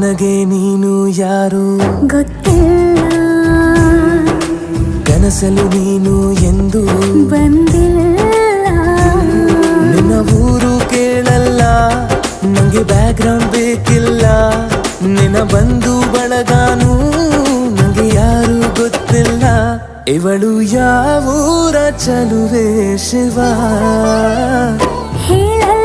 ನನಗೆ ನೀನು ಯಾರು ಗೊತ್ತಿಲ್ಲ, ಕನಸಲು ನೀನು ಎಂದು ಬಂದಿಲ್ಲ. ನಿನ್ನ ಊರು ಕೇಳಲ್ಲ, ನಂಗೆ ಬ್ಯಾಕ್ಗ್ರೌಂಡ್ ಬೇಕಿಲ್ಲ. ನಿನ್ನ ಬಂಧು ಬಳಗಾನು ನಂಗೆ ಯಾರು ಗೊತ್ತಿಲ್ಲ. ಇವಳು ಯಾವೂರ ಚಲುವೆ ಶಿವ ಹೇಳಲ್ಲ